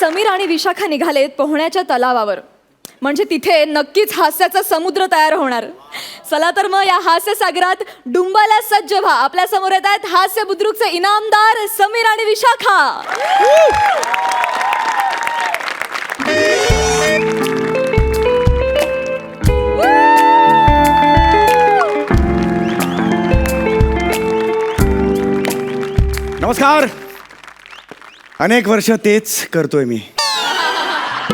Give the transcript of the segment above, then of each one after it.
समीर आणि विशाखा निघालेत पोहण्याच्या तलावावर. म्हणजे तिथे नक्कीच हास्याचा समुद्र तयार होणार. चला तर मग या हास्य सागरात डुंबाला सज्ज व्हा. आपल्या समोर येत आहेत हास्य बुद्रुकचे इनामदार समीर आणि विशाखा. नमस्कार. अनेक वर्ष तेच करतोय मी.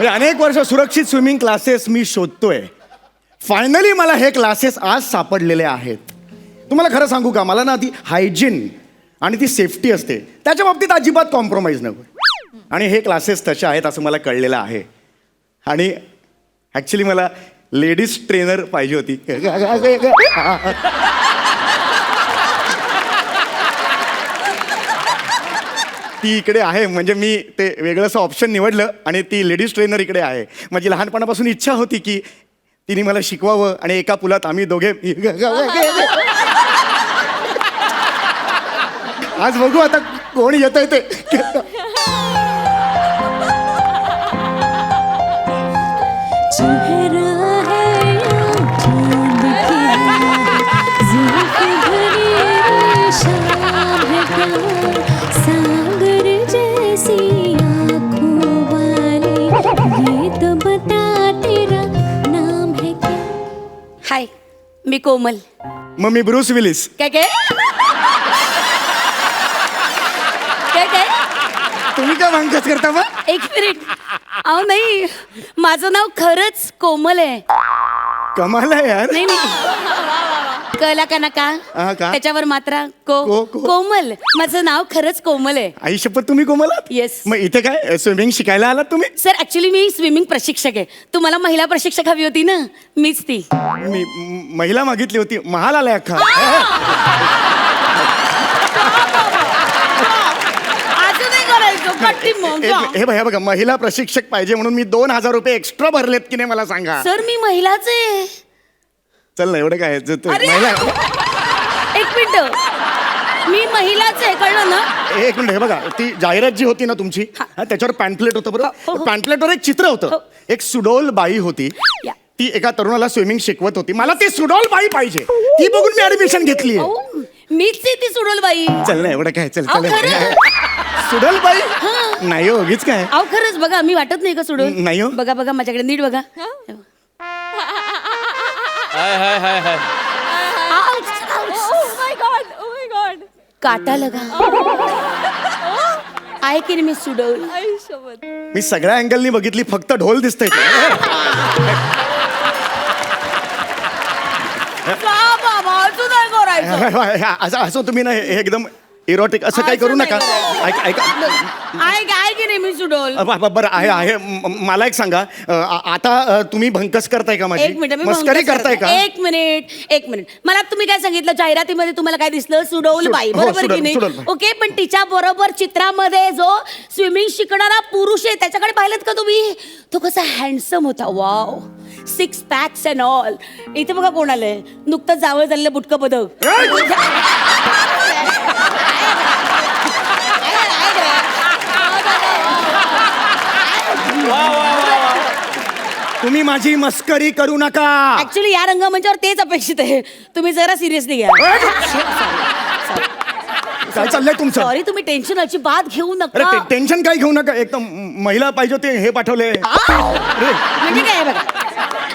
अनेक वर्ष सुरक्षित स्विमिंग क्लासेस मी शोधतोय. फायनली मला हे क्लासेस आज सापडलेले आहेत. तुम्हाला खरं सांगू का, मला ना ती हायजीन आणि ती सेफ्टी असते त्याच्या बाबतीत अजिबात कॉम्प्रोमाइज नको. आणि हे क्लासेस तसे आहेत असं मला कळलेलं आहे. आणि ॲक्च्युली मला लेडीज ट्रेनर पाहिजे होती. ती इकडे आहे. म्हणजे मी ते वेगळंसं ऑप्शन निवडलं आणि ती लेडीज ट्रेनर इकडे आहे. माझी लहानपणापासून इच्छा होती की तिने मला शिकवावं आणि एका पुलात आम्ही दोघे. आज बघू आता कोण येत आहे ते. हाय, मी कोमल. मग मी ब्रूस विलिस. काय काय काय काय तुम्ही काय भांगच करता मग? एक मिनिट. अहो नाही, माझं नाव खरंच कोमल आहे. कमाल आहे यार. नाही नाही, कळला का नका? हा का? त्याच्यावर मात्रा को. कोमल. माझं नाव खरंच कोमल आहे. आई शपथ, तुम्ही कोमल आहात? Yes. मग इथे काय स्विमिंग शिकायला आलात तुम्ही? सर ऍक्च्युली मी स्विमिंग प्रशिक्षक आहे. तुम्हाला महिला प्रशिक्षक हवी होती ना, मीच ती. मी महिला मागितली होती. महाल आलाय अख्खा. हे बघा, महिला प्रशिक्षक पाहिजे म्हणून मी 2000 रुपये एक्स्ट्रा भरलेत की नाही मला सांगा. सर मी महिलाच आहे. चल ना, एवढं काय आहे? अरे! महिला. एक मिनिट, मी महिलाच आहे, कळलं ना? एक मिनिट. हे बघा, ती जाहिरात जी होती ना तुमची, त्याच्यावर पॅम्पलेट होतं हो, बरोबर. हो. पॅम्पलेटवर एक चित्र होतं. एक सुडोल बाई होती. या. ती एका तरुणाला स्विमिंग शिकवत होती. मला ती सुडोल बाई पाहिजे. ती बघून मी ऍडमिशन घेतली. मीच आहे ती सुडोल बाई. चल ना, एवढं काय. चल अहो, चल. खरं? सुडोल बाई नाही हो, उगीच काय. अहो खरंच बघा, मी वाटत नाही का सुडोल? नाही हो. बघा बघा माझ्याकडे नीट बघा. काटा लगा आहे की नाही मी सुडोल? मी सगळ्या अँगलनी बघितली, फक्त ढोल दिसतंय. असं तुम्ही ना हे एकदम इरोटिक असं काही करू नका. ऐका. आहे की नाही मी सुडोल? बरं आहे. मला एक सांगा, आता तुम्ही भंकस करताय का? माझी एक मिनिट, मस्करी करताय का? एक मिनिट. मला तुम्ही काय सांगितलं जाहिरातीमध्ये? तुम्हाला काय दिसलं? सुडोल बाई, हो, बरोबर की सुडोल नाही? बाई. ओके, पण तिच्या बरोबर चित्रामध्ये जो स्विमिंग शिकणारा पुरुष आहे त्याच्याकडे पाहिलं का तुम्ही? तो कसा हँडसम होता. Wow, 6 packs and all. इथे बघा कोण आलंय, नुकतंच जावळ झालेलं बुटकं पदक. तुम्ही माझी मस्करी करू नका. ऍक्च्युली या रंगमंचावर तेच अपेक्षित आहे. तुम्ही जरा सिरियसली घ्या. काय चाललंय तुमचं? सॉरी, तुम्ही टेन्शन अजिबात घेऊ अरे नका. टेन्शन काय घेऊ नका. एकदम महिला पाहिजे होते, हे पाठवले. म्हणजे काय बघा,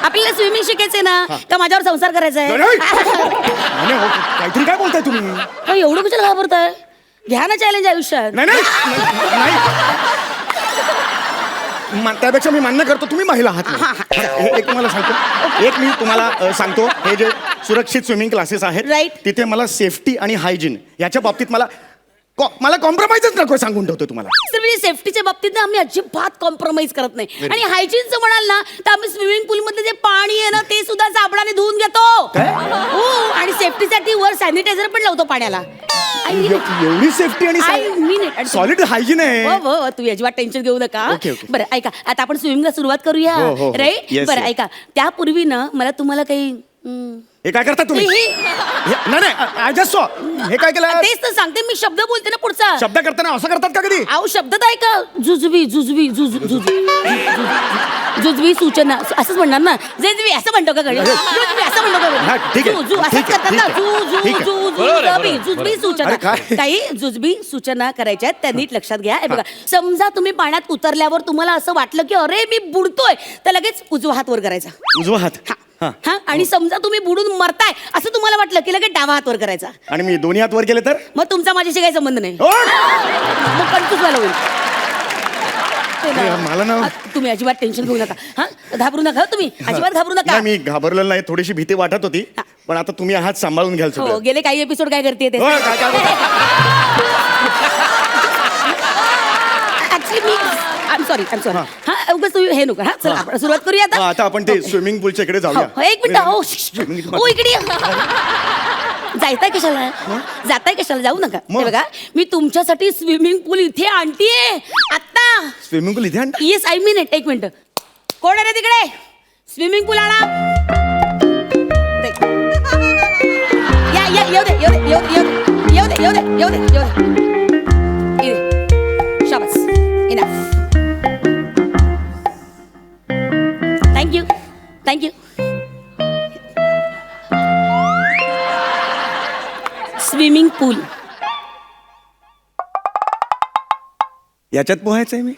आपल्याला स्विमिंग शिकायचंय ना, का माझ्यावर संसार करायचा आहे? काहीतरी काय बोलताय तुम्ही? एवढं कशाला घाबरताय? घ्या ना चॅलेंज आयुष्यात. नाही. त्यापेक्षा मी मान्य करतो तुम्ही महिला आहात. एक तुम्हाला सांगतो, मी तुम्हाला सांगतो, हे जे सुरक्षित स्विमिंग क्लासेस आहेत, Right. तिथे मला सेफ्टी आणि हायजीन याच्या बाबतीत मला कॉम्प्रोमाइजच नको सांगून ठेवतो तुम्हाला. सर म्हणजे सेफ्टीच्या बाबतीत ना आम्ही अजिबात कॉम्प्रोमाइज करत नाही. आणि हायजीनचं म्हणाल ना, तर आम्ही स्विमिंग पूल मधलं जे पाणी आहे ना, ते सुद्धा साबणाने धुवून घेतो. हो, आणि सेफ्टीसाठी वर सॅनिटायझर पण लावतो पाण्याला. एवढी सेफ्टी आणि सॉलिड हायजीन आहे. हो, तू अजिबात टेन्शन घेऊ नका. Okay. बरं ऐका, आता आपण स्विमिंगला सुरुवात करूया. हो. राईट? Yes, बरं yes. ऐका, त्यापूर्वी ना मला तुम्हाला काही हे काय करता तुम्ही नाही आय जस्ट सॉ हे काय केलं तेच तर सांगते मी, शब्द बोलते ना पुढचा. शब्द करताना असं करतात का कधी अहो शब्द तर ऐका. जुजबी जुजबी जुजबी सूचना असंच म्हणणार ना. जेजबी असं म्हणतो का घरी? जुजबी असं म्हणतो का हा, ठीक आहे, जू ठीक असंच आहे, करतात ना. ठीक आहे, जू ठीक आहे. जू जू बरोबर आहे, जुजबी बरोबर. जुजबी सूचना. अरे काय? काही जुजबी सूचना करायच्या आहेत, त्या नीट लक्षात घ्या. हे बघा, समजा तुम्ही पाण्यात उतरल्यावर तुम्हाला असं वाटलं की अरे मी बुडतोय, तर लगेच उजवा हात वर करायचा. उजवा हात हा हा. आणि समजा तुम्ही बुडून मरताय असं तुम्हाला वाटलं की लगेच डावा हात वर करायचा. आणि मी दोन्ही हात वर केले तर मग तुमचा माझ्याशी काही संबंध नाही. ओढ! मग कन्फ्यूज व्हायला होईल. ते ना. अरे, मला ना- तुम्ही अजिबात टेन्शन घेऊ नका. हा, घाबरू नका तुम्ही, अजिबात घाबरू नका. नाही, मी घाबरलेलो नाही, थोडीशी भीती वाटत होती, पण आता तुम्ही हात सांभाळून घ्याल हो, सगळं. गेले काही एपिसोड काय करते ते हो, काय actually me I am sorry हा, उगाच तुम्ही हे नको. हा, चला आपण सुरुवात करूया हा, आता. आता आपण ते स्विमिंग पूलच्या इकडे हो, जाऊया. हो, एक मिनिट. हो Swimming- हो, इकडे या. जायताय कशाला? जाताय कशाला? जाऊ नका. मग? हे बघा, मी तुमच्यासाठी स्विमिंग पूल इथे आणतीये आता. स्विमिंग पूल इथे आण. Yes, I mean it. एक मिनिट. कोण आहे रे तिकडे? स्विमिंग पूल आणा. पुढे. या या, येऊ दे येऊ दे येऊ दे येऊ दे येऊ दे येऊ दे येऊ दे येऊ दे. शाबास. इनफ. Thank you thank you. स्विमिंग पूल. याच्यात पोहायचंय मी.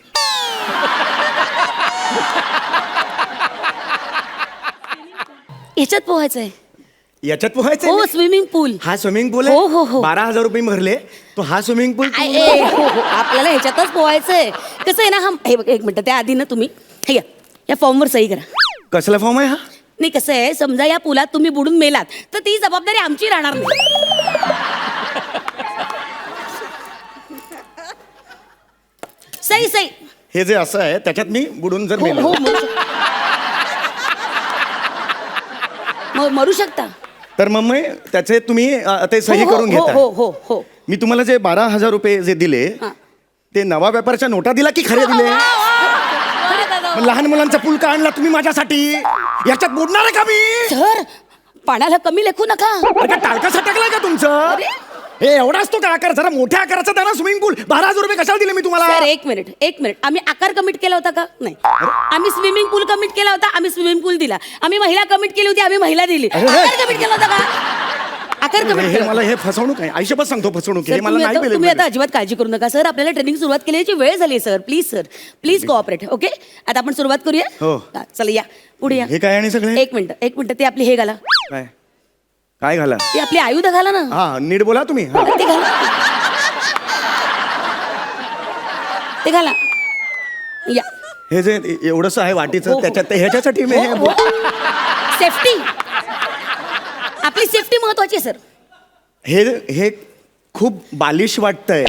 याच्यात पोहायचंय. याच्यात पोहायचंय हो, मी? स्विमिंग पूल. हा स्विमिंग पूल हो, हो, हो. 12,000 रुपये भरले तो हा स्विमिंग पूल हो हो, आपल्याला ह्याच्यातच पोहायचंय. कसं आहे ना, हा हे बघ, एक मिनिट. त्या आधी ना तुम्ही हे घ्या, या फॉर्मवर सही करा. कसला फॉर्म आहे हा नाही, कसं आहे, समजा या पुलात तुम्ही बुडून मेलात तर ती जबाबदारी आमची राहणार नाही. सही सही. हे जे असं आहे त्याच्यात मी बुडून जर हो मेलो हो, मरू शकता. तर मग मी त्याचे तुम्ही ते सही हो, करून हो, घेता. हो हो हो. मी तुम्हाला जे 12,000 रुपये जे दिले हा. ते नवा व्यापाराच्या नोटा दिला की खरे दिले मग लहान मुलांचा पूल का आणला तुम्ही माझ्यासाठी याच्यात बुडणार आहे का मी सर, पाण्याला कमी लेखू नका. अरे का टाळका सटकलाय का तुमचं हे एवढा असतो का आकार जरा मोठ्या आकाराचा त्याला स्विमिंग पूल 12,000 रुपये कशाला दिले मी तुम्हाला सर, एक मिनिट. आम्ही आकार कमिट केला होता का? नाही. आम्ही स्विमिंग पूल कमिट केला होता, आम्ही स्विमिंग पूल दिला. आम्ही महिला कमिट केली होती, आम्ही महिला दिली. अरे, आकार कमिट केला होता का? आकार कमिट हे केला. मला हे फसवणूक आहे आयुष्यभर सांगतो फसवणूक सर, हे मला तुम्ही नाही आता- तुम्ही मिळेल आता अजिबात काळजी करू नका सर. आपल्याला ट्रेनिंग सुरुवात केल्याची वेळ झाली सर. Please cooperate. ओके, आता आपण सुरुवात करूया. हो. हा, चला या पुढे या. हे काय आणि सगळे एक मिनिट. ते आपली हे घाला, काय घाला ते आपली आयुध घाला ना. हा नीट बोला तुम्ही हा. ते घाला. ते घाला. या. हे जे एवढंसं आहे हो, वाटीचं हो. त्याच्यात ह्याच्यासाठी मी हे सेफ्टी. आपली सेफ्टी महत्वाची आहे सर. हे हे खूप बालिश वाटतंय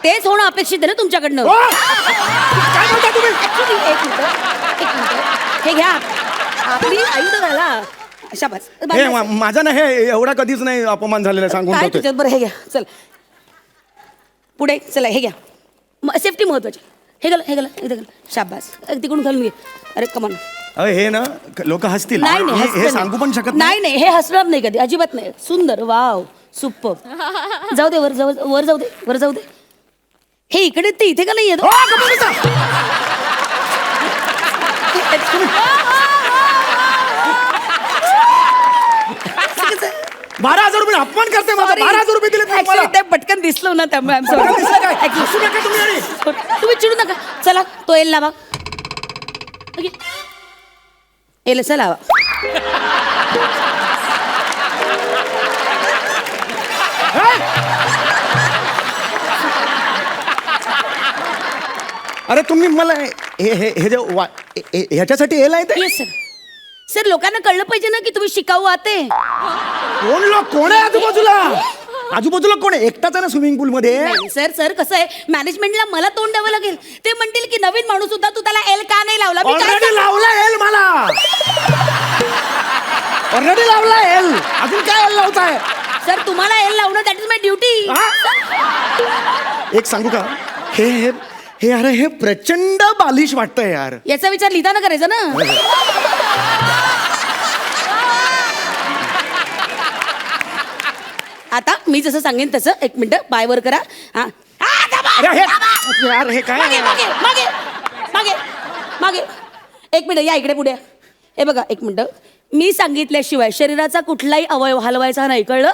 तेच होणं अपेक्षित आहे ना तुमच्याकडनं. काय बोलता तुम्ही Actually, एक मिनिट. हे घ्या, आपली आयुध घाला. शाबास. हे माझा ना हे एवढा कधीच नाही अपमान झालेला सांगून काय ठेवतोय. तुझ्यात बरं, हे घ्या. चल पुढे चला, हे घ्या. सेफ्टी महत्वाची. हे घाला इथं घाला. शाबास. तिकडून घालून घे. अरे कमान. अरे हे ना लोक हसतील नाही हे- हसलं हे नाही. सांगू पण शकत नाही, हे हसणार नाही कधी, अजिबात नाही. सुंदर, वाव, सुपर. जाऊ दे, वर जाऊ दे. हे इकडे ते इथे का नाही येत? ओ, गप्प बसा. 12,000 रुपये अपमान करते माझा. 12,000 रुपये दिले तुम्ही मला. Actually, ते पटकन दिसलो ना त्यामुळे I'm sorry. पटकन दिसलं काय? हसू नका तुम्ही आणि. तुम्ही चिडू नका. चला, तो एल लावा. Okay. एल असं लावा. अरे तुम्ही मला हे हे हे जे ह्याच्यासाठी एल आहे ते Yes, sir. सर, लोकांना कळलं पाहिजे ना की तुम्ही शिकाऊ आते. कोण लोक कोण आहे आजूबाजूला कोण आहे एकटाच आहे ना स्विमिंग पूल मध्ये सर कसं आहे, मॅनेजमेंटला मला तोंड द्यावं लागेल. ते म्हणतील की नवीन माणूस होता, तू त्याला एल का नाही लावला? मी काय ऑलरेडी लावला एल मला ऑलरेडी लावला एल अजून काय एल लावताय सर, तुम्हाला एल लावणं दॅट इज माय ड्युटी. एक सांगू का हे हे हे अरे हे प्रचंड बालिश वाटतंय यार याचा विचार लिहिताना करायचा ना. आता मी जसं सांगेन तसं. एक मिनिट पाय वर करा. हा हा, थांबा, अरे हे थांबा. यार हे काय मागे मागे मागे मागे मागे. एक मिनिट या इकडे पुढे. हे बघा एक मिनिट. मी सांगितल्याशिवाय शरीराचा कुठलाही अवयव हलवायचा नाही, कळलं?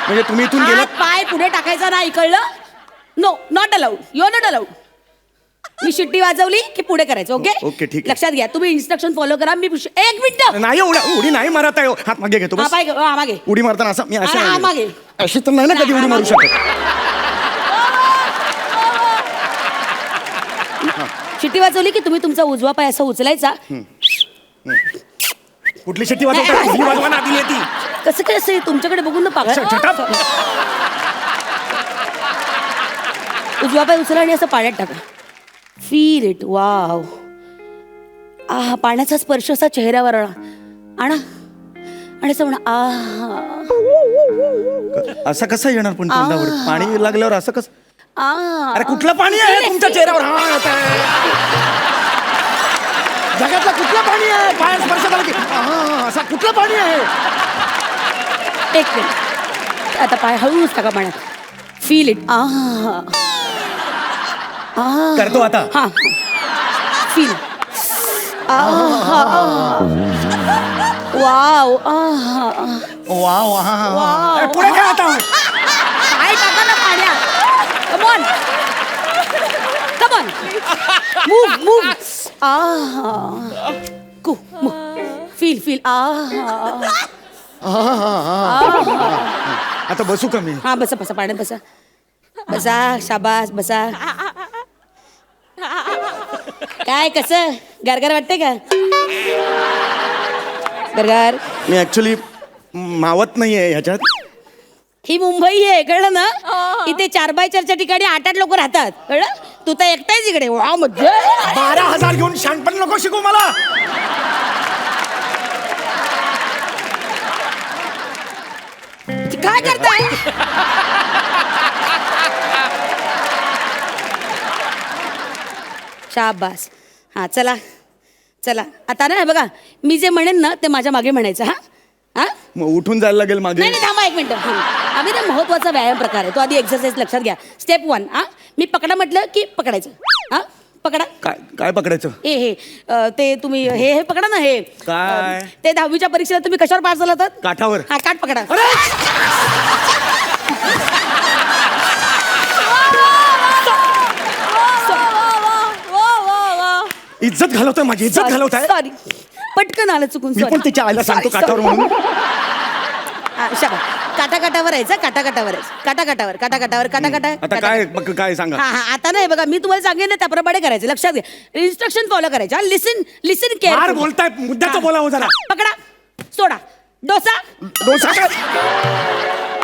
म्हणजे तुम्ही इथून गेलात हात पाय पुढे टाकायचा नाही, कळलं? No, not allowed. You are not allowed. मी शिट्टी वाजवली की पुढे करायचं. ओके ओके, ठीक आहे. लक्षात घ्या. तुम्ही इन्स्ट्रक्शन फॉलो करा. मी एक मिनिट. नाही उडी नाही मारत आहे हो. हात मागे घेतो बस. पाय हा, मागे. उडी मारताना असं मी हा, असं हा, नाही. मागे. अशी तर नाही ना कधी उडी मारू शकत. शिट्टी वाजवली की तुम्ही तुमचा उजवा पाय असा उचलायचा. कुठली शिट्टी वाजवता कुठली वाजवा ना दिली ती. कसं काय असं तुमच्याकडे बघून ना पागल. shut up. उजवा पाय उचला आणि असं पाण्यात टाका. Feel it. वाव. पाण्याचा स्पर्श असा चेहऱ्यावर आणा आणि असं म्हणा असं कसं येणार पण तोंडावर पाणी लागल्यावर असं कसं. आ अरे कुठलं पाणी आहे तुमच्या चेहऱ्यावर. हा येत आहे. जगातलं कुठलं पाणी आहे पायात स्पर्श झाला की हा असं कुठलं पाणी आहे. एक मिनिट. आता पाय हळूच टाका पाण्यात. Feel it. करतो आता. हा फील. वाव. वा वा पुढे काय आता. पाय टाका ना पाण्यात. Come on come on. Move move. Feel feel. आता बसू का मी. हा बसा बसा पाण्यात बसा. बसा शाबास बसा. काय कसं गरगर वाटते का. गरगर. मी ऍक्च्युली मावत नाहीये ह्याच्यात. ही मुंबई आहे, कळलं ना. इथे 4x4च्या ठिकाणी 8 लोक राहतात, कळलं. तू तर एकटाच इकडे. वा मज्जा. 12,000 घेऊन शहाणपण नको शिकू मला. काय करताय. शाबास. हा चला चला. आता ना हे बघा मी जे म्हणेन ना ते माझ्या मागे म्हणायचं. हा हा मग उठून जायला लागेल मागे. नाही नाही थांबा एक मिनिट. आम्ही ना महत्वाचा व्यायाम प्रकार आहे तो. आधी एक्सरसाइज लक्षात घ्या. स्टेप 1. मी पकडा म्हटलं की पकडायचं. पकडा. काय काय पकडायचं. हे ते तुम्ही हे पकडा ना. हे काय? ते 10वीच्या परीक्षेला तुम्ही कशावर पास झाला होतात. काठावर. हा काठ पकडा. इज्जत घालवतोय माझी इज्जत घालवताय. सॉरी पटकन आलं चुकून. मी पण तिच्या आईला सांगतो काठावर म्हणून. काटाकाटावर यायचं. काटाकाटावर काटाकाटावर काटाकाटावर काटाकाटा. आता काय काय सांगा. हा हा आता नाही बघा मी तुम्हाला सांगेन ना त्याप्रमाणे करायचं. लक्षात घ्या. इन्स्ट्रक्शन फॉलो करायचे. लिसन लिसन केअर. फार बोलताय मुद्द्याचं बोलावं जरा. पकडा. सोडा. डोसा. डोसा काय.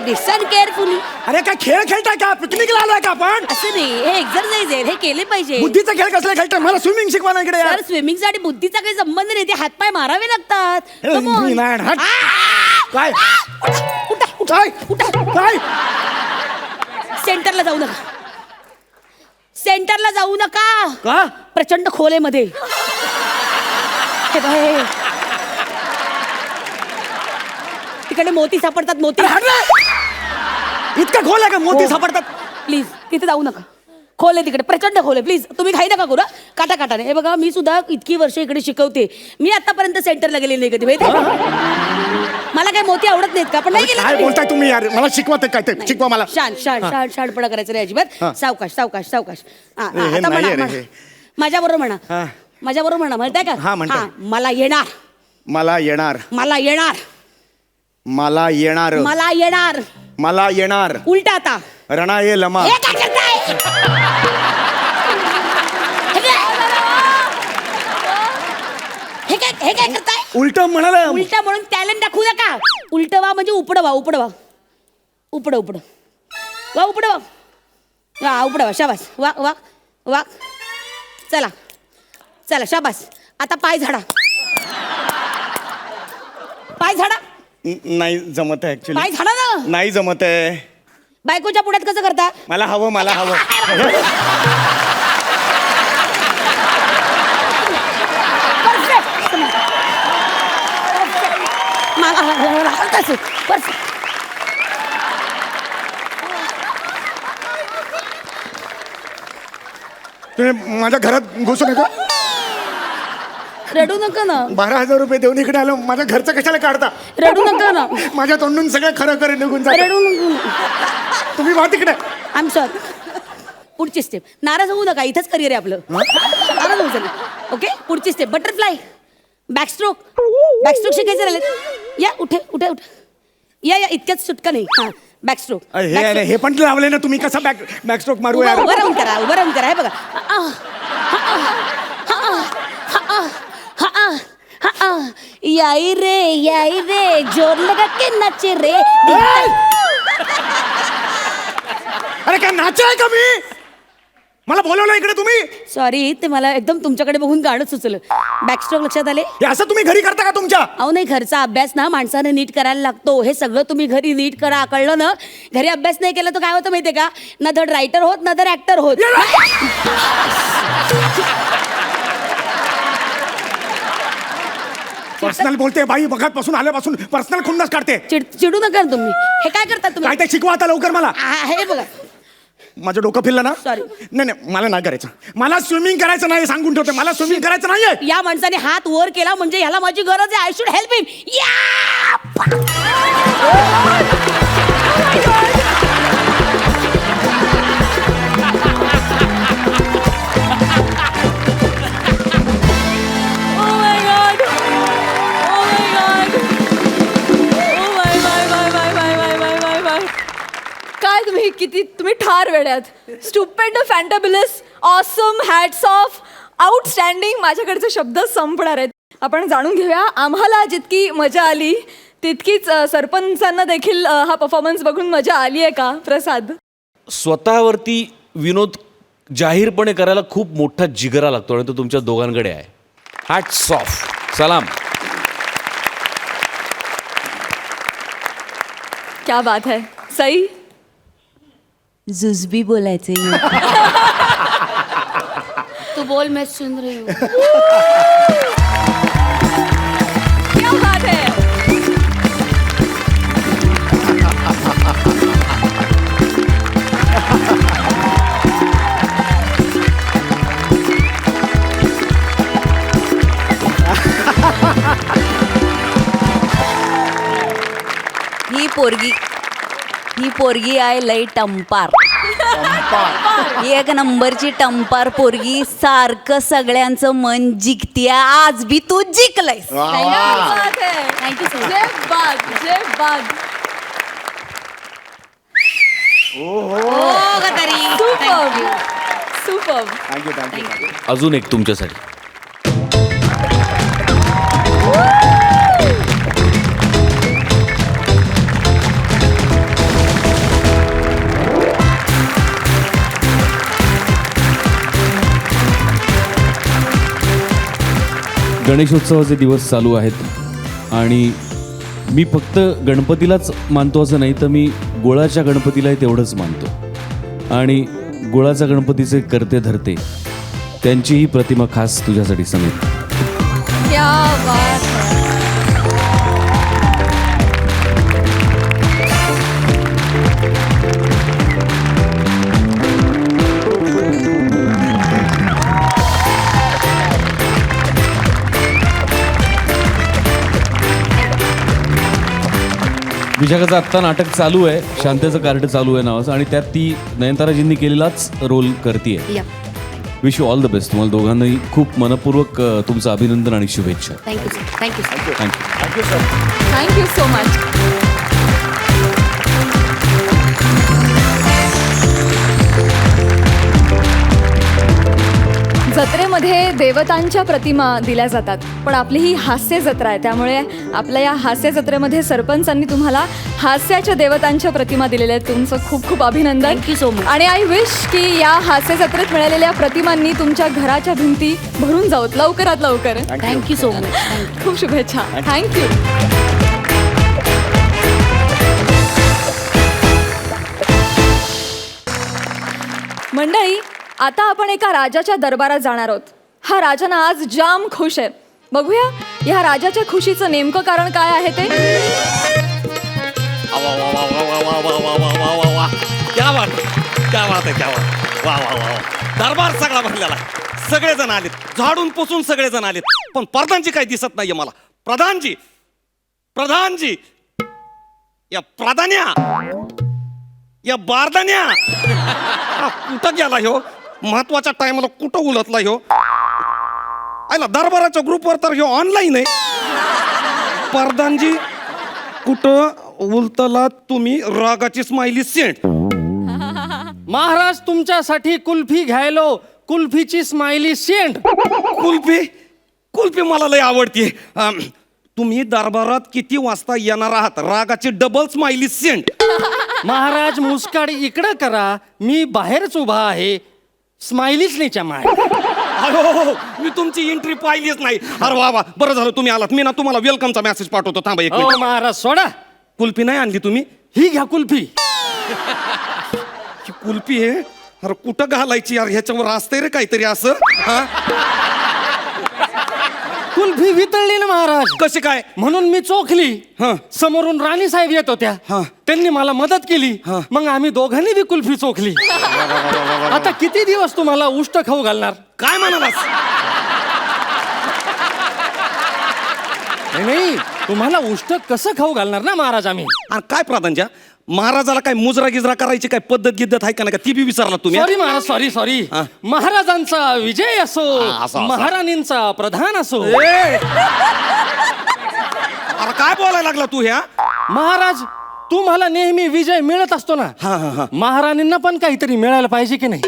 लिसन केअरफुली. अरे काय खेळ खेळताय का पिकनिकला आलोय का आपण. असं नाही हे एक्सरसाइज आहे. हे केले पाहिजे. बुद्धीचा खेळ कसला खेळताय मला स्विमिंग शिकवा ना इकडे यार. तर स्विमिंगचा आणि बुद्धीचा काही संबंध नाही. ते हातपाय मारावे लागतात. Come on. मी नाही हट. काय उठा उठा काय उठा. काय. सेंटरला जाऊ नका. सेंटरला जाऊ नका. का. प्रचंड खोलेमध्ये. हे बघ, हे. तिकडे मोती सापडतात. मोती. इतका खोल आहे का मोती सापडतात. प्लीज तिथे जाऊ नका. खोल आहे तिकडे. प्रचंड खोल आहे. प्लीज तुम्ही घाई नका करू. काटा काटाने. हे बघा मी सुद्धा इतकी वर्ष इकडे शिकवते. मी आतापर्यंत सेंटरला गेले नाही कधी माहिती. मला काय मोती आवडत नाहीत का. पण नाही काय गेले. बोलताय तुम्ही यार मला शिकवा ते काय ते शिकवा मला. शानपणा करायचं नाही अजिबात. सावकाश सावकाश सावकाश. हे आता नाही म्हणा रे, हे. माझ्या बरोबर म्हणा. हा. माझ्या बरोबर म्हणा. म्हणताय का. हा, म्हणते. मला येणार. मला येणार. मला येणार. मला येणार. मला येणार. मला येणार. उलटा आता. रणा ये लमा. हे काय करताय. हे काय करताय. उलट म्हणाला. उलटा म्हणून टॅलेंट दाखवू नका. उलट वा म्हणजे उपड वा. उपड वा. उपड उपड वा. उपड वा. वा उपड वा. शाबास. वा वा वा. चला चला शाबास. आता पाय झाडा. पाय झाडा. नाही जमत आहे ऍक्च्युली. पाय झाडा ना. नाही जमत आहे. बायकोच्या पुढ्यात कसं करता. मला हवं मला हवं. मला पर्स तुम्ही माझ्या घरात घुसू नका. रडू नका ना 12,000 रुपये देऊन इकडे आलो. माझ्या घरचं कशाला काढता? रडू नका ना माझ्या तोंडून सगळं खरं खरं निघून जातं. रडू नका तुम्ही वा तिकडे. I am sorry. पुढची स्टेप. नाराज होऊ नका, इथंच करिअर आहे आपलं. नाराज होऊ नका. ओके, पुढची स्टेप बटरफ्लाय, बॅकस्ट्रोक. बॅकस्ट्रोक शिकायचे राहिले. या उठे उठे उठ. या या इतक्याच सुटका नाही. हां बॅकस्ट्रोक. हे पण लावले ना तुम्ही. कसा बॅकस्ट्रोक मारू यार? उभं राहून करा, उभं राहून करा. हे बघा. याई रे जोर लगा के नाचे रे. अरे काय नाचाय का मी? मला बोलवलं इकडे तुम्ही? सॉरी, ते मला एकदम तुमच्याकडे बघून गाणं सुचलं. बॅकस्ट्रोक लक्षात आले? हे असं तुम्ही घरी करता का तुमच्या? अहो नाही, घरचा अभ्यास ना माणसाने नीट करायला लागतो. हे सगळं तुम्ही घरी नीट करा, कळलं ना? घरी अभ्यास नाही केला तर काय होतं माहितीये का? ना धड रायटर होत ना धड ऍक्टर होत. पर्सनल बोलते बाई. बघत पासून आल्यापासून पर्सनल खुन्नस काढते. चिडू नका ना तुम्ही. हे काय करता काय तुम्ही? ते शिकवा आता लवकर मला. हे बघा. माझं डोकं फिरलं ना? Sorry. नाही मला नाही करायचं. मला स्विमिंग करायचं नाही सांगून ठेवते. मला स्विमिंग करायचं नाहीये. या माणसाने हात वर केला म्हणजे ह्याला माझी गरज आहे. आय शुड हेल्प हिम. काय तुम्ही किती तुम्ही ठार वेड्यात. स्टुपेंड, फॅन्टाबिलस, ऑसम, हॅट्स ऑफ, आउटस्टँडिंग. माझ्याकडचे शब्द संपणार आहेत. आपण जाणून घेऊया. आम्हाला जितकी मजा आली तितकीच सरपंचांना देखील हा परफॉर्मन्स बघून मजा आली आहे का प्रसाद? स्वतःवरती विनोद जाहीरपणे करायला खूप मोठा जिगरा लागतो आणि तो तुमच्या दोघांकडे आहे. Hats off. सलाम. क्या बात है. सई, जुजबी बोलायचे. तू बोल, मैं सुन रही हूँ. क्या बात है. ही पोरगी आहे लई टंपार. एक नंबरची टंपार पोरगी. सारखं सगळ्यांचं मन जिंकते. आज बी तू जिंकलायस. क्या बात है. Thank you so much. जय बात, जय बात. Superb, superb. थँक्यू. अजून एक तुमच्यासाठी. गणेशोत्सवाचे दिवस चालू आहेत आणि मी फक्त गणपतीलाच मानतो असं नाही, तर मी गुळाच्या गणपतीलाही तेवढंच मानतो. आणि गुळाच्या गणपतीचे करते धरते त्यांची ही प्रतिमा खास तुझ्यासाठी समीर. क्या बात है. विशाखाचं आत्ता नाटक चालू आहे, शांतेचं कार्ड चालू आहे नावाचं, आणि त्यात ती नयनताराजींनी केलेलाच रोल करतीये. या. Wish you all the best. तुम्हाला दोघांनाही खूप मनपूर्वक तुमचं अभिनंदन आणि शुभेच्छा. Thank you sir. Thank you sir. Thank you. Thank you so much. जत्रेमध्ये देवतांच्या प्रतिमा दिल्या जातात, पण आपली ही हास्य जत्रा आहे, त्यामुळे आपल्या या हास्य जत्रेमध्ये सरपंचांनी तुम्हाला हास्याच्या देवतांच्या प्रतिमा दिलेल्या आहेत. तुमचं खूप खूप अभिनंदन. Thank you so much. आणि आय विश की या हास्य जत्रेत मिळालेल्या प्रतिमांनी तुमच्या घराच्या भिंती भरून जाऊत लवकरात लवकर. Thank you so much. खूप शुभेच्छा. थँक्यू. मंडळी, आता आपण एका राजाच्या दरबारात जाणार आहोत. हा राजा ना आज जाम खुश आहे. बघूया ह्या राजाच्या खुशीचं नेमकं कारण काय आहे ते. वा वा वा वा वा वा वा वा वा वा वा क्या बात क्या बात आहे क्या बात वा वा वा दरबार सगळा भरलेला आहे. सगळेजण आलेत, झाडून पुसून सगळेजण आलेत, पण प्रधानजी काही दिसत नाहीये मला. प्रधानजी प्रधानजी या प्रधान्या या बारदान्या कुठं गेला ह्यो? महत्वाच्या टायमाला कुठं उलटला ह्यो? आयला दरबाराच्या ग्रुपवर तर ह्यो ऑनलाईन आहे. प्रधानजी कुठं उलटला तुम्ही? रागाची स्माइली सेंट. महाराज तुमच्यासाठी कुल्फी घ्यायलो, कुल्फीची स्माइली सेंट. कुल्फी कुल्फी मला लय आवडते. तुम्ही दरबारात किती वाजता येणार आहात? रागाची डबल स्माइली सेंट. महाराज मुस्काड इकडं करा, मी बाहेरच उभा आहे. स्माइलीच नाही चमाय. अहो मी तुमची एंट्री पाहिलीच नाही. अरे वा वा बरं झालं तुम्ही आलात. मी ना तुम्हाला वेलकमचा मेसेज पाठवतो. थांबा एक हो मिनिट. महाराज सोडा, कुल्फी नाही आणली तुम्ही? ही घ्या कुल्फी. ही कुल्फी आहे. अरे कुठं घालायची यार? ह्याच्यावर असतंय रे काहीतरी असं. हा कुल्फी वितळली ना महाराज, कशी काय? म्हणून मी चोखली. हं. समोरून राणी साहेब येत होत्या, हं. त्यांनी मला मदत केली. हं. मग आम्ही दोघांनी बी कुल्फी चोखली. आता किती दिवस तुम्हाला उष्ट खाऊ घालणार? काय म्हणालास? नाही, तुम्हाला उष्ट कसं खाऊ घालणार ना महाराज आम्ही. अरे काय प्रधानच्या महाराजाला काय मुजरा गिजरा करायची काय पद्धत गिद्धत आहे का नाही का? ती बी विचारला तुम्ही? Sorry Maharaj, sorry sorry. हा. महाराजांचा विजय असो, असं. महाराणींचा प्रधान असो. अरे काय बोलायला लागला तू ह्या? महाराज तुम्हाला नेहमी विजय मिळत असतो ना, हा, हा, हा. महाराणींना पण काहीतरी मिळायला पाहिजे की नाही.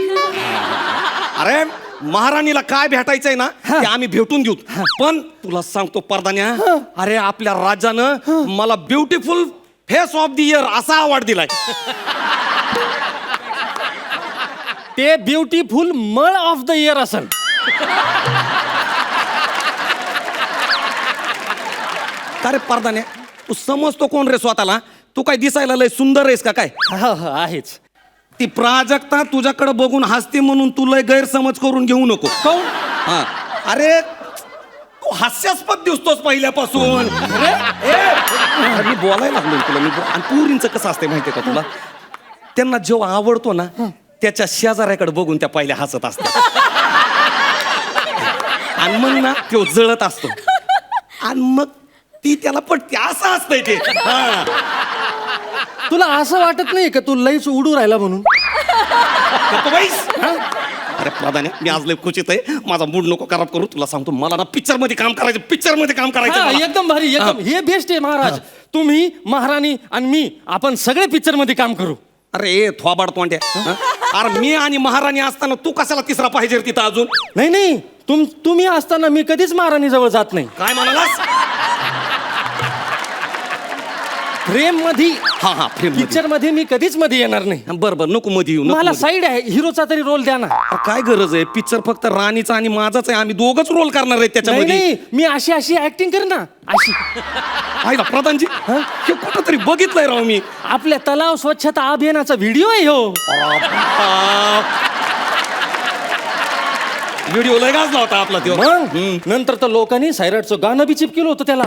अरे महाराणीला काय भेटायचंय ना ते आम्ही भेटून देऊ. पण तुला सांगतो परदान्या, अरे आपल्या राजानं मला beautiful face of the year असा अवॉर्ड दिलाय. ते ब्युटिफुल मळ ऑफ द इयर असेल. का रे परदान्या, तू समजतो कोण रे स्वतःला? तू काय दिसायला लय सुंदर आहेस का काय? आहेच. ती प्राजक्ता तुझ्याकडे बघून हसते म्हणून तू लय गैरसमज करून घेऊ नको. कोण? हा. अरे तू हास्यास्पद दिसतोस पहिल्यापासून. अरे मी बोलायला लागलो तुला. आणि पुरींचं कसं असतंय माहितीये का तुला? त्यांना जेव्हा आवडतो ना त्याच्या शेजाऱ्याकडे बघून त्या पहिल्या हसत असतात. आणि मग ना तो जळत असतो आणि मग ती त्याला पटते. असं असतंय ते. हा. तुला असं वाटत नाही का तू लईच उडू राहिला म्हणून? गप्प बैस. अरे प्रधान मी आज लय खुशीत आहे. माझा मूड नको खराब करू. तुला सांगतो मला ना पिक्चर मध्ये काम करायचं. पिक्चर मध्ये काम करायचं हा, मला. एकदम भारी, एकदम. हे बेस्ट आहे महाराज. तुम्ही, महाराणी आणि मी, आपण सगळे पिक्चर मध्ये काम करू. अरे थोबाड तोंड्या. हं? अरे मी आणि महाराणी असताना तू कशाला तिसरा पाहिजे रे तिथं अजून? नाही नाही, तुम्ही असताना मी कधीच महाराणी जवळ जात नाही. काय म्हणालास? प्रेम मध्ये, हा हा फ्रेम पिक्चर मध्ये मी कधीच मध्ये येणार नाही. बर बर नको मध्ये येऊ नको मला मध्ये. साईड आहे, हिरोचा तरी रोल द्या ना. अरे काय गरज आहे? पिक्चर फक्त राणीचा आणि माझाच आहे. आम्ही दोघच रोल करणार आहेत नाही त्याच्यामध्ये. नाही, मी अशी अशी ऍक्टिंग कर ना, अशी. आहे का प्रधानजी? हे कुठं तरी बघितलंय राव मी. आपल्या तलाव स्वच्छता अभियानाचा व्हिडिओ आहे हो. व्हिडिओ लय गाजला होता आपला तो. मग नंतर तर लोकांनी सायराटचं गाणं बी चिपकेलं होतं त्याला.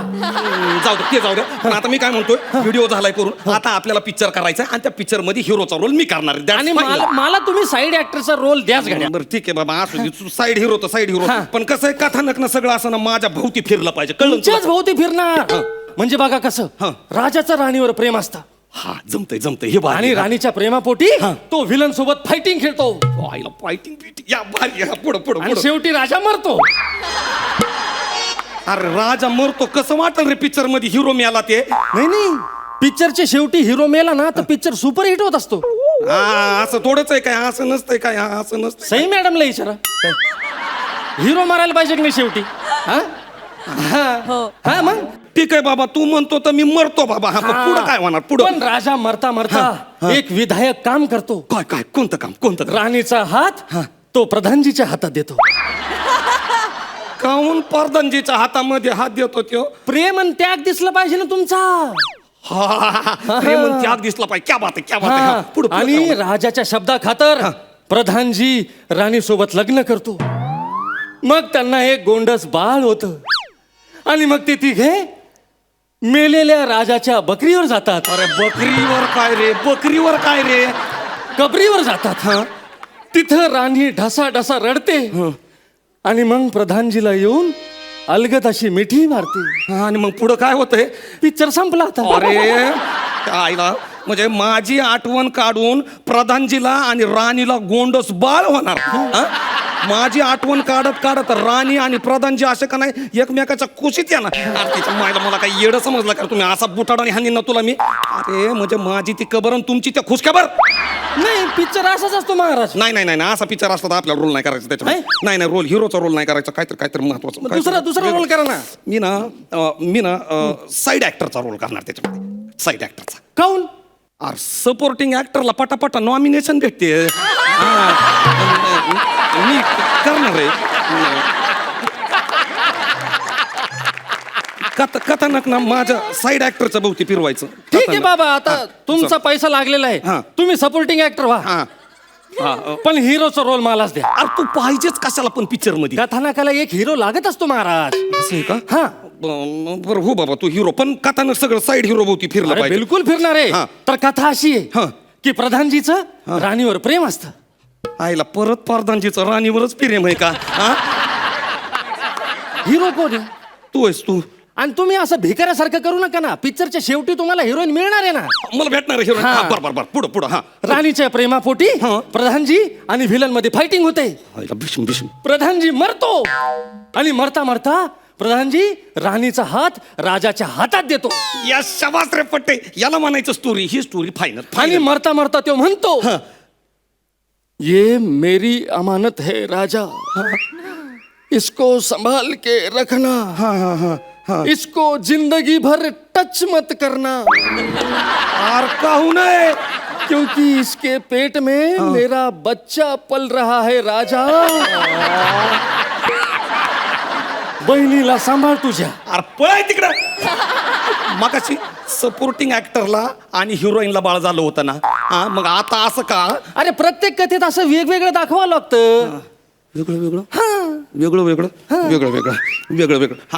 जाऊ दे ते जाऊ द्या. पण आता मी काय म्हणतोय, व्हिडिओ झालाय करून. आता आपल्याला पिक्चर करायचा आणि त्या पिक्चर मध्ये हिरोचा रोल मी करणार आहे. That's आणि final. मला तुम्ही साईड ऍक्टरचा रोल द्याच घड्या. बरं ठीक आहे बाबा असू दे. साईड हिरो तर साईड हिरो. हा. पण कसं आहे कथानक ना सगळं असं ना माझ्या भोवती फिरलं पाहिजे. कळलं ना तुमच्याच तुला? भोवती फिरणार. म्हणजे बघा कसं हा. राजाचं राणीवर प्रेम असतं हा जमतंय जमतंय. हे भारी आणि आहे. राणीच्या प्रेमापोटी तो विलन सोबत फायटिंग खेळतो आईला फायटिंग बिटिंग या भारी आहे. पुढं पुढं आणि पुढं. शेवटी राजा मरतो. अरे राजा मरतो कसं वाटल रे पिक्चर मध्ये हिरो मिळाला ते? नाही नाही, पिक्चरच्या शेवटी हिरो मेला ना तर पिक्चर सुपरहिट होत असतो. हा असं थोडंच आहे काय? असं नसतंय काय? हा असं नसतं. सई मॅडमला विचारा, हिरो मारायला पाहिजे की नाही शेवटी? हा हा, मग ठीक आहे बाबा तू म्हणतो तर मी मरतो बाबा. हा पण पुढं काय होणार? पुढं पण राजा मरता मरता एक विधायक काम करतो. काय काय कोणतं काम? कोणतं काम? राणीचा हात तो प्रधानजीच्या हातात देतो. काहून प्रधानजीच्या हातामध्ये हात देतो त्यो? प्रेम आणि त्याग दिसला पाहिजे ना तुमचा. प्रेम त्याग दिसला पाहिजे. क्या बात आहे क्या बात आहे. हा, पुढं पुढं आणि काय होणार? राजाच्या शब्दा खातर प्रधानजी राणी सोबत लग्न करतो. मग त्यांना एक गोंडस बाळ होतं. आणि मग ते तिघे मेलेल्या राजाच्या बकरीवर जातात. अरे बकरीवर काय रे, बकरीवर काय रे? कबरीवर जातात. हा, तिथं राणी ढसा ढसा रडते आणि मग प्रधानजीला येऊन अलगद अशी मिठी मारते. आणि मग पुढं काय होतंय? पिक्चर संपला आता. अरे आईला, म्हणजे माझी आठवण काढून प्रधानजीला आणि राणीला गोंडस बाळ होणार. हा? माझी आठवण काढत काढत राणी आणि प्रधानजी असे का नाही एकमेकाच्या कुशीत येणार. अरे तिच्या मायला मला काही येडं समजलं का तुम्ही? असा बुटाडाने हानी ना तुला मी. अरे म्हणजे माझी ती कबर आणि तुमची त्या खुशखबर. नाही, पिक्चर असाच असतो महाराज. नाही नाही नाही नाही, असा पिक्चर असला तर आपल्याला रोल नाही करायचा त्याच्यामध्ये. नाही नाही, रोल हिरोचा रोल नाही करायचा. काहीतरी महत्वाचं. मग दुसरा रोल करा ना. मी ना साईड ऍक्टरचा रोल करणार त्याच्यामध्ये. साईड ऍक्टरचा. काऊन? अरे सपोर्टिंग ऍक्टरला पटापटा नॉमिनेशन भेटते. मी करणार आहे. कथानक ना माझ्या साईड ऍक्टरच्या भोवती फिरवायचं. ठीक आहे बाबा, आता हा, तुमचा पैसा लागलेला आहे. हा. तुम्ही सपोर्टिंग ऍक्टर व्हा, हा. पण हिरोचा रोल मलाच द्या. अरे तू पाहिजेच कशाला पण पिक्चर मध्ये. कथानकाला एक हिरो लागत असतो महाराज. असं आहे का? हा. बरं हो बाबा, तू हिरो, पण कथानक सगळं साईड हिरो भोवती फिरलं अरे पाहिजे. बिलकुल फिरणार आहे. हा. तर कथा अशी हा. आहे की प्रधानजीचं राणीवर प्रेम असतं. आईला परत प्रधानजीचं राणीवरच प्रेम आहे का? हा? हिरो कोण आहे? तू आहेस तू. आणि तुम्ही असं भिकाऱ्यासारखं करू नका ना. पिक्चरच्या शेवटी तुम्हाला हिरोईन मिळणार आहे ना. मला भेटणार आहे हिरो. हा. बरं पुढं हा. राणीच्या प्रेमापोटी हा. प्रधानजी आणि व्हिलन मध्ये फायटिंग होते. आईला भीष्म भीष्म. प्रधानजी मरतो आणि मरता मरता प्रधानजी राणीचा हात राजाच्या हातात देतो. या शबास रे पट्टे, याला म्हणायचं स्टोरी. ही स्टोरी फायनल. आणि मरता मरता तो म्हणतो, ये मेरी अमानत है राजा, इसको संभाल के रखना, इसको जिंदगी भर टच मत करना, आर काहू नये. क्योंकि इसके पेट में मेरा बच्चा पल रहा है राजा. बहिणीला सांभाळ तुझ्या. अरे पळाय तिकडं. मगाशी सपोर्टिंग ऍक्टरला आणि हिरोईनला बाळ झालं होतं ना. हा, मग आता असं का? अरे प्रत्येक कथेत असं वेगवेगळं दाखवावं लागतं. वेगळं वेगळं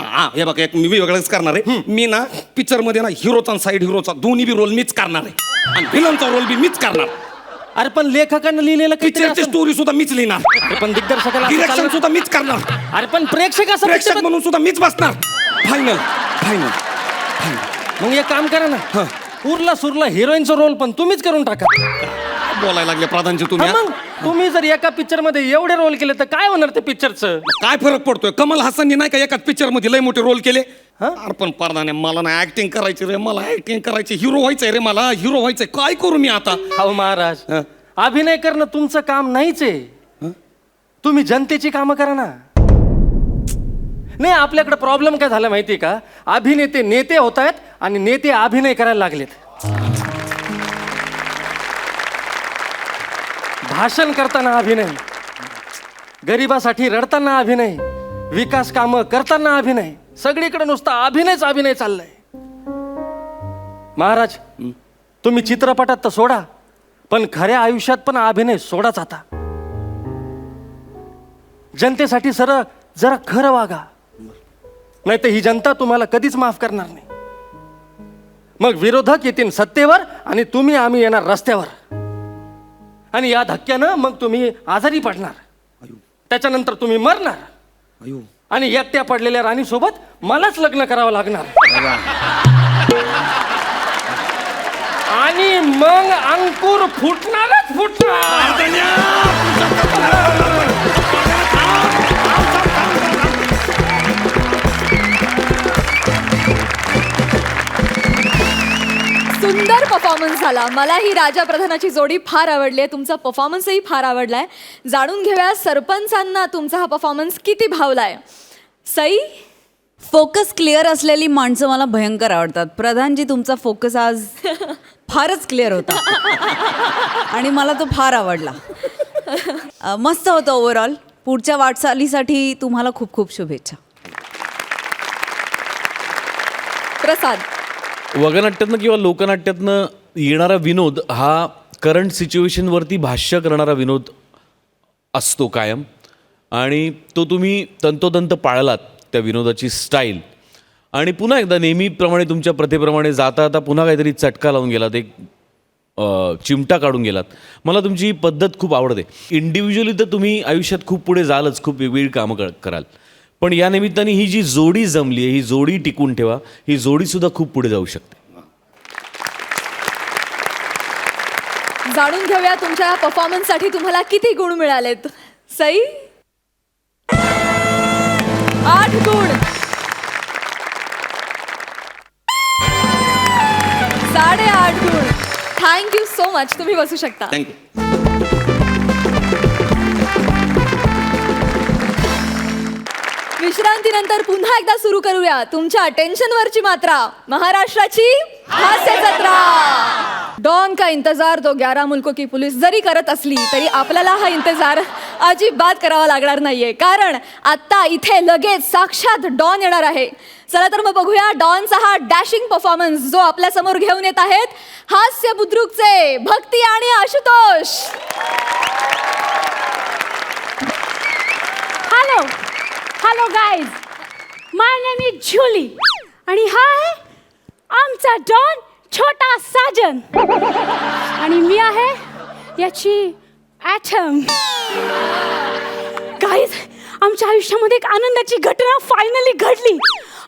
हा. हे बघा, एक मी वेगळंच करणार आहे. मी ना पिक्चर मध्ये ना हिरोचा आणि साईड हिरोचा दोन्ही बी रोल मीच करणार आहे आणि व्हिलनचा रोल बी मीच करणार. अरे पण लेखकानं लिहिलेलं काहीतरी पिक्चरची असं- स्टोरी सुद्धा मीच लिहिणार. अरे पण दिग्दर्शकाला असं डिरेक्शन चाललं- सुद्धा मीच करणार. अरे पण प्रेक्षक असं प्रेक्षक पक्षपात- म्हणून सुद्धा मीच बसणार. फायनल. मग एक काम करा ना, उरला सुरला हिरोईनचा रोल पण तुम्हीच करून टाका. बोलायला लागले प्रधानजी तुम्ही. हा, मग तुम्ही जर एका पिक्चर मध्ये एवढे रोल केले तर काय होणार ते पिक्चरचं? काय फरक पडतोय? कमल हसनने नाही का एकाच पिक्चर मध्ये लय मोठे रोल केले. अरे पण प्रधाने, मला ना ऍक्टिंग करायची रे, मला ऍक्टिंग करायची. हिरो व्हायचंय रे, मला हिरो व्हायचंय. काय करू मी आता? अहो महाराज, हा. अभिनय करणं तुमचं काम नाहीच आहे. तुम्ही जनतेची कामं करा ना. नाही, आपल्याकडे प्रॉब्लेम काय झाला माहितीये का? अभिनेते नेते होत आहेत आणि नेते अभिनय करायला लागलेत. भाषण करताना अभिनय, गरिबासाठी रडताना अभिनय, विकास कामं करताना अभिनय, सगळीकडे नुसता अभिनय चाललाय. महाराज, तुम्ही चित्रपटात तर सोडा, पण खऱ्या आयुष्यात पण अभिनय सोडाच आता. जनतेसाठी जरा खरं वागा, नाही तर ही जनता तुम्हाला कधीच माफ करणार नाही. मग विरोधक येतील सत्तेवर आणि आम्ही येणार रस्त्यावर. आणि या धक्क्यानं मग तुम्ही आजारी पडणार, त्याच्यानंतर तुम्ही मरणार आणि एकट्या पडलेल्या राणीसोबत मलाच लग्न करावं लागणार. आणि मग अंकुर फुटणारच फुटणार. सुंदर परफॉर्मन्स झाला. मला ही राजा प्रधानाची जोडी फार आवडली आहे. तुमचा परफॉर्मन्सही फार आवडलाय. जाणून घेऊया सरपंचांना तुमचा हा परफॉर्मन्स किती भावलाय. सई, फोकस क्लिअर असलेली माणसं मला भयंकर आवडतात. प्रधानजी, तुमचा फोकस आज फारच क्लिअर होता आणि मला तो फार आवडला. मस्त होतं ओव्हरऑल. पुढच्या वाटचालीसाठी तुम्हाला खूप खूप शुभेच्छा. प्रसाद, वगनाट्यातनं किंवा लोकनाट्यातनं येणारा विनोद हा करंट सिच्युएशनवरती भाष्य करणारा विनोद असतो कायम, आणि तो तुम्ही तंतोतंत पाळलात. त्या विनोदाची स्टाईल आणि पुन्हा एकदा नेहमीप्रमाणे तुमच्या प्रथेप्रमाणे जाता जाता पुन्हा काहीतरी चटका लावून गेलात, एक चिमटा काढून गेलात. मला तुमची ही पद्धत खूप आवडते. इंडिव्हिज्युअली तर तुम्ही आयुष्यात खूप पुढे जालच, खूप वेगवेगळी कामं कराल, पण या निमित्ताने ही जी जोडी जमली आहे, ही जोडी टिकून ठेवा. ही जोडीसुद्धा खूप पुढे जाऊ शकते. जाणून घेऊया तुमच्या परफॉर्मन्ससाठी तुम्हाला किती गुण मिळालेत. सई 8 गुण, 8.5 गुण. Thank you so much. तुम्ही बसू शकता. थँक्यू. विश्रांतीनंतर पुन्हा एकदा सुरू करूया तुमच्या टेन्शनवरची मात्रा, महाराष्ट्राची हास्य जत्रा. डॉन का इंतजार तो 11 मुल्कों की पुलिस जरी करत असली तरी आपल्याला हा इंतजार अजिबात करावा लागणार नाहीये, कारण आता इथे लगेच साक्षात डॉन येणार आहे. चला तर मग बघूया डॉनचा हा डॅशिंग परफॉर्मन्स जो आपल्या समोर घेऊन येत आहेत हास्य बुद्रुकचे भक्ती आणि Ashutosh. Hello guys, my name is Julie आणि हा आहे आमचा डॉन छोटा साजन आणि मी आहे याची ॲटम. गाईज, आमच्या आयुष्यामध्ये एक आनंदाची घटना फायनली घडली.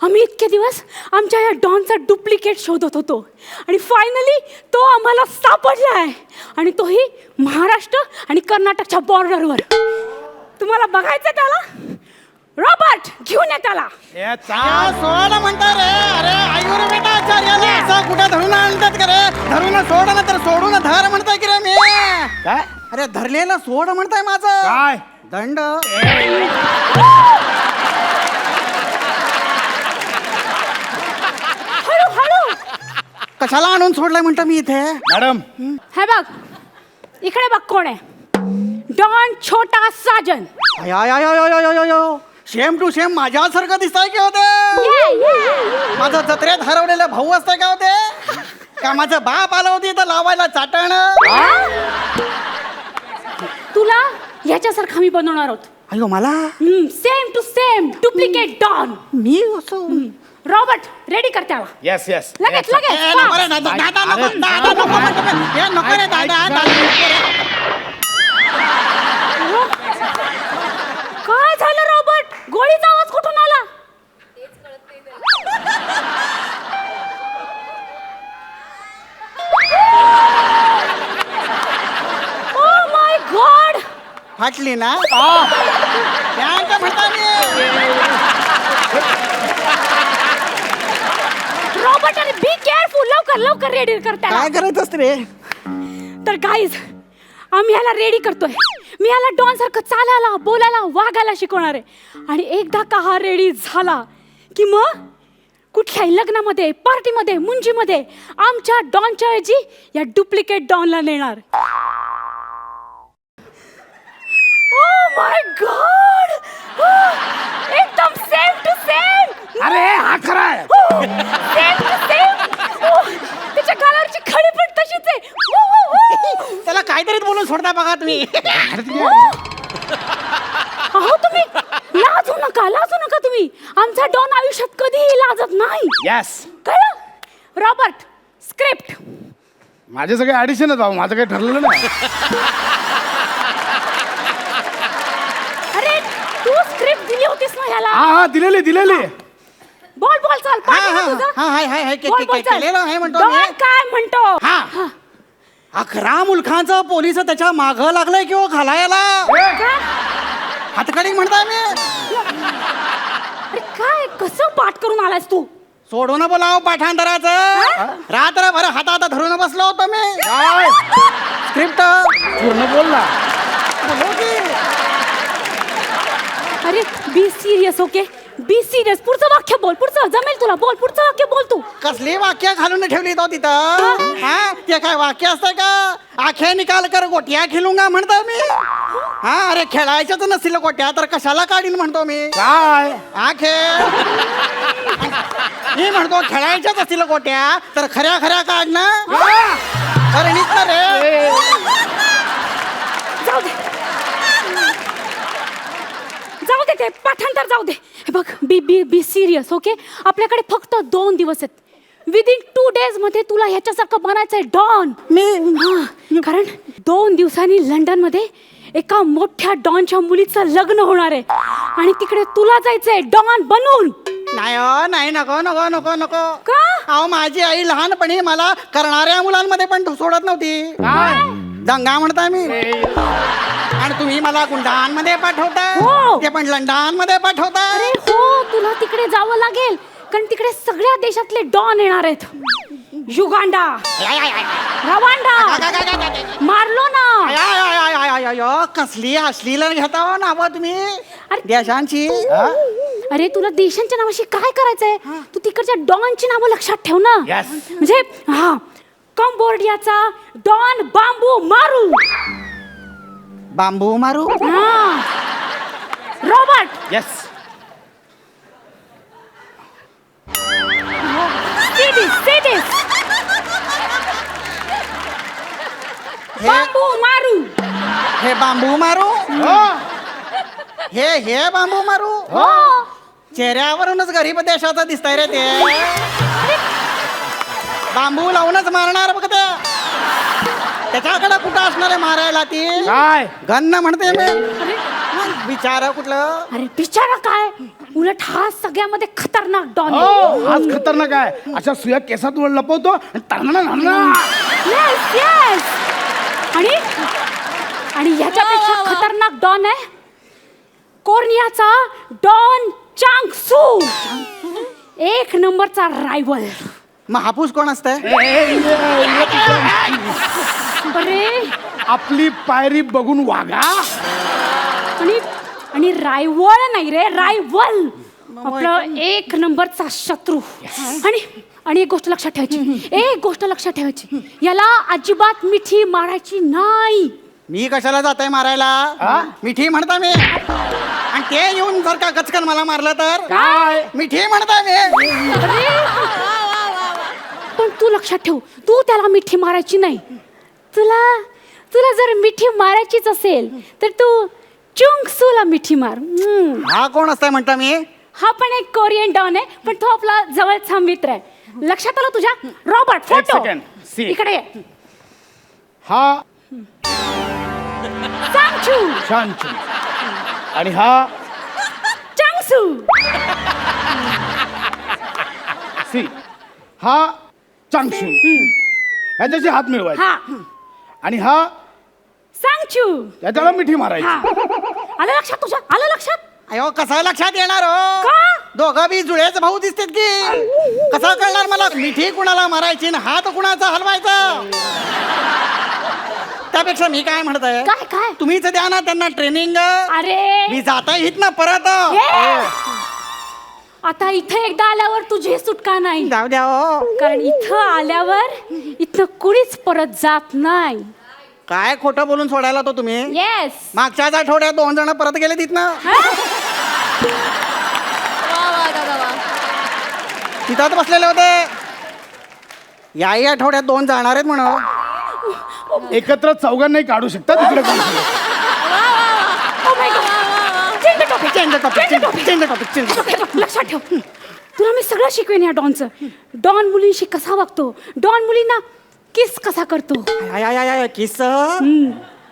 आम्ही इतके दिवस आमच्या या डॉनचा डुप्लिकेट शोधत होतो आणि फायनली तो आम्हाला सापडला आहे आणि तोही महाराष्ट्र आणि कर्नाटकच्या बॉर्डरवर. तुम्हाला बघायचं त्याला? रॉबर्ट, घेऊन ये त्याला. सोड म्हणता रे. अरे आयुर बेटा आचार्याला असं कुठे धरून आणतात का रे? धरून सोड ना तर सोडून धर म्हणताय की रे मी. काय? अरे धरलेलं सोड म्हणताय माझं. काय दंड? हळू. कशाला आणून सोडलंय म्हणता मी इथे? मॅडम, हे बघ, इकडे बघ कोण आहे. डॉन छोटा साजन. शेम टू शेम माझ्यासारखं दिसताय की होते? माझं जत्रेत हरवलेलं भाऊ असतंय का होते? का माझं बाप आलं होती तर लावायला चाटण? तुला याच्यासारखा मी बनवणार आहोत. अयो मला same to same duplicate don. मी असं रॉबर्ट, रेडी कर त्याला. Yes yes. लगेच नको रे दादा, दादा नको, दादा नको म्हणतो मी. हे नको रे दादा, दादा नको रे. काय झालं रॉबर्ट? गोळीचा आवाज कुठून आला? ओ माय गॉड. फाटली ना? काय म्हणता मी? रॉबर्ट, अरे बी केअरफुल. लवकर रेडी कर त्याला. काय करायचं असतं रे? तर गाईज, आम्ही ह्याला रेडी करतोय. मी ह्याला डॉन सारखं चालायला, बोलायला, वागायला शिकवणार आहे. आणि एकदा का हा रेडी झाला की मग कुठल्याही लग्नामध्ये, पार्टीमध्ये, मुंजीमध्ये आमच्या डॉनच्या ऐवजी या डुप्लिकेट डॉनला नेणार. ओ माय गॉड, एकदम सेम टू सेम. अरे हा खरा आहे. Same to same. त्याच्या गालावरची खडी पण तशीच आहे. त्याला काहीतरी बोलून सोडता बघा तुम्ही. अहो तुम्ही लाजू नका तुम्ही. आमचा डॉन आयुष्यात कधीही लाजत नाही. येस. कळलं? Robert, script. माझे सगळे ॲडिशन आहेत भाऊ, माझं काही ठरलेलं नाही. अरे तू स्क्रिप्ट दिली होतीस ना ह्याला? हा दिलेली. बोल चाल. पाठ आहे ना तुझं? बोल, चल. केलेलं आहे म्हणतो मी. डॉन काय म्हणतो? हा. 11 मुलखांचा पोलिस त्याच्या माग लागलाय किंवा घालायला. हातकडी म्हणताय मी. अरे काय, कसं पाठ करून आलास तू? सोडून बोलाव पाठांतराचं. रात्रभर हातात धरून बसलो होतो मी. स्क्रिप्ट पूर्ण बोलला. अरे be serious, okay? Be serious. पुढचं वाक्य बोल. पुढचं जमेल तुला. बोल, पुढचं वाक्य बोल तू. कसली वाक्य घालून ठेवली तो तिथं? हा, ते काय वाक्य असतं का? आखे निकाल कर गोट्या खेळूंगा म्हणतो मी. हा, अरे खेळायच्याच नसतील गोट्या तर कशाला काढीन म्हणतो मी. काय? आखे मी म्हणतो खेळायच्याच असतील गोट्या तर खऱ्या काढ ना. अरे निघ ना रे. जाऊ दे ते पाठांतर जाऊ दे. हे बघ, बी बी बी सिरियस, ओके? आपल्याकडे फक्त 2 दिवस आहेत. विदिन 2 डेज मध्ये तुला ह्याच्यासारखं बनायचंय डॉन. कारण 2 दिवसांनी लंडन मध्ये एका मोठ्या डॉनच्या मुलीचं लग्न होणार आहे आणि तिकडे तुला जायचंय डॉन बनून. नाही हो, नाही, नको नको नको नको. का? अहो माझी आई लहानपणी मला करणाऱ्या मुलांमध्ये पण सोडत नव्हती. दंगा म्हणताय मी, आणि तुम्ही मला गुंडांमध्ये पाठवता, हो. ते पण लंडन मध्ये पाठवता. अरे हो, तुला तिकडे जावं लागेल कारण तिकडे सगळ्या देशातले डॉन येणार आहेत. युगांडा, रवांडा, मारलो ना. कसली अश्लील घेता हो नाव तुम्ही देशांची. अरे तुला देशांच्या नावाशी काय करायचंय? तू तिकडच्या डॉनची नावं लक्षात ठेव ना. म्हणजे हा, कंबोडियाचा डॉन बांबू मारू. बांबू मारू. हा, रॉबर्ट. येस. Cities. बांबू मारू. हे बांबू मारू. हे बांबू मारू. चेहऱ्यावरूनच गरीब देशाचं दिसतंय रे ते. बांबू लावूनच मारणार बघ ते. त्याच्याकडे कुठं असणार आहे मारायला ती? काय गन्न म्हणते मी. विचार कुठलं? अरे बिचारा काय, उलट हा सगळ्यामध्ये खतरनाक डॉन. हाच खतरनाक आहे. अशा सुया केसात वर लपवतो आणि येस येस. आणि ह्याच्यापेक्षा खतरनाक डॉन आहे कोर्नियाचा डॉन चांग सू. 1 नंबरचा रायवल. मग हापूस कोण असतंय? अरे आपली पायरी बघून वागा. आणि रायवळ नाही रे, रायवल. आपलं 1 नंबरचा शत्रू. आणि एक गोष्ट लक्षात ठेवायची, याला अजिबात मिठी मारायची नाही. मी कशाला जातोय मारायला? मिठी म्हणता मी. आणि ते येऊन जर का गचकन मला मारलं तर काय मिठी म्हणता मी. पण तू लक्षात ठेव, तू त्याला मिठी मारायची नाही. तुला जर मिठी मारायचीच असेल तर तू चुंग सूला मिठी मार. हा कोण असताय म्हणता मी? हा पण एक कोरियन डॉन आहे, पण तो आपला जवळचा मित्र आहे. लक्षात आलं तुझ्या? Robert, photo second. See. इकडे ये. हा चांगचू. शांचू आणि हा चांगसू. सी. हा चांगशू. ह्याच्याशी हात मिळवायचे हा, आणि हा सांगचू. त्याच्याला मिठी मारायची. हा, आलं लक्षात तुझ्या? आलं लक्षात? अयो कसं लक्षात येणार हो? का? दोघं बी जुळेच भाऊ दिसतात की. कसं कळणार मला मिठी कुणाला मारायची आणि हात कुणाचा हलवायचा? त्यापेक्षा मी काय म्हणतोय, काय? तुम्हीच द्या ना त्यांना ट्रेनिंग. अरे मी जाताय इथनं परत. आता इथे एकदा आल्यावर तुझी सुटका नाही. जाऊ द्या हो. कारण इथं आल्यावर इथं कुणीच परत जात नाही. काय खोटं बोलून सोडायला तो तुम्ही? येस. मागच्याच आठवड्यात 2 जण परत गेले तिथनं. तिथं बसलेले होते. याही आठवड्यात 2 जाणार आहेत म्हणून. एकत्र चौघांनाही काढू शकता तिकडे कोण असेल. लक्षात ठेव, तुला मी सगळं शिकवेन या डॉनचं. डॉन मुलींशी कसा वागतो, डॉन मुलींना किस कसा करतो. किस.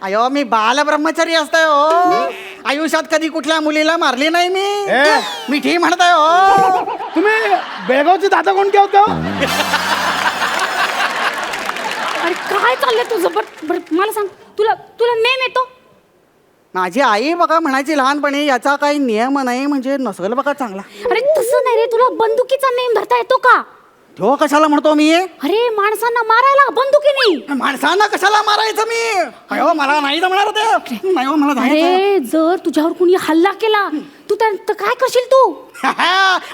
अयो मी बाल ब्रह्मचारी असतोय हो. आयुष्यात कधी कुठल्या मुलीला मारली नाही मी. मिठी म्हणताय हो. तुम्ही बेळगावचे दादा कोणते होते? अरे काय चाललंय तुझं? बरं मला सांग, तुला नेम येतो? माझी आई बघा म्हणायची लहानपणी, याचा काही नियम नाही म्हणजे नसेल बघा चांगला. अरे तसं नाही रे, तुला बंदुकीचा नेम धरता येतो का? तो कशाला म्हणतो मी? अरे माणसांना मारायला बंदुकीने. माणसांना कशाला मारायचं मी? अयो मला नाही जमणार ते. नाही हो, मला जायचं. अरे जर तुझ्यावर कुणी हल्ला केला तू तर काय करशील तू?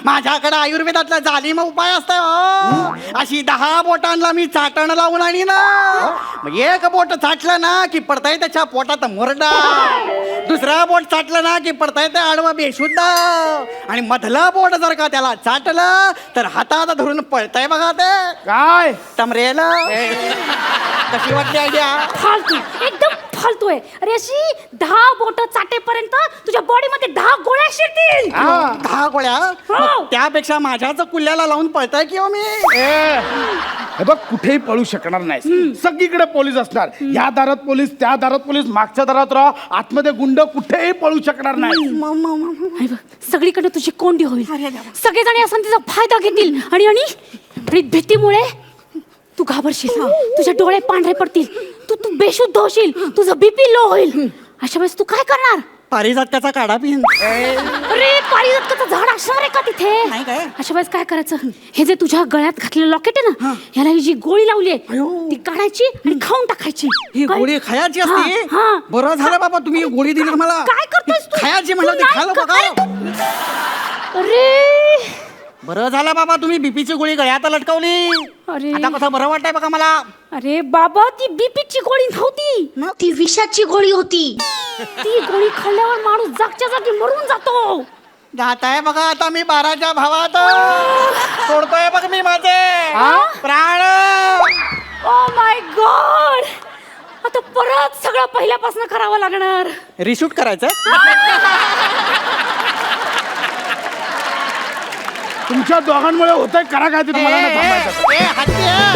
माझ्याकडे आयुर्वेदातला जालिम उपाय असतोय हो. अशी 10 बोटांना मी चाटण लावून आणि ना, मग एक बोट चाटलं ना की पडताय त्याच्या पोटात मुरडा. दुसरा बोट चाटलं ना की पडताय ते आडवं बेशुद्ध. आणि मधलं बोट जर का त्याला चाटलं तर हातात धरून पळताय बघा ते. काय टमरेल. कशी वाटली आयडिया? फालतू, एकदम घालतोय. अरे अशी 10 बोट चाटेपर्यंत तुझ्या बॉडीमध्ये 10 गोळ्या शिरतील. 10 गोळ्या हो. मग त्यापेक्षा माझ्याच कुल्ल्याला लावून पळताय की हो मी. हे बघ कुठेही पळू शकणार नाही. सगळीकडे पोलीस असणार. या दारात पोलीस, त्या दारात पोलीस, मागच्या दारात राहा, आतमध्ये गुंड, कुठेही पळू शकणार नाही. अरे बघ, सगळीकडे तुझी कोंडी होईल. सगळेजण या संधीचा फायदा घेतील आणि आणि भीतीमुळे तू घाबरशील. तुझे डोळे पांढरे पडतील. तू तू बेशुद्ध होशील. तुझं बीपी लो होईल. अशा वेळेस तू काय करणार? पारिजातकाचा काढा पिन. अरे पारिजातकाचं झाड असणार आहे का तिथे? नाही काय? अशा वेळेस काय करायचं? हे जे तुझ्या गळ्यात घातलेलं लॉकेट आहे ना, याला ही जी गोळी लावली आहे ती काढायची आणि खाऊन टाकायची. ही काय? गोळी खायची हा, असते. हा. बरं झालं बाबा तुम्ही ही गोळी दिली मला. काय करतोयस तू? खायची म्हणलं तू ते नाही खाल्लं का- बघा. अरे बरं झालं बाबा तुम्ही बीपीची गोळी गळ्यात लटकवली. अरे. आता कसं बरं वाटतंय बघा मला. अरे बाबा, ती बीपीची गोळी नव्हती, ती विषाची गोळी होती. ती गोळी खाल्ल्यावर माणूस जागच्या जागी मरून जातो. जाताय बघा आता मी 12च्या भावात सोडतोय बघ मी माझे प्राण. ओ माय गॉड, आता परत सगळं पहिल्यापासून करावं लागणार. रिशूट करायचं. तुमच्या दोघांमुळे होतंय. करा काय ते तुम्हाला नाही थांबायचं. हत्या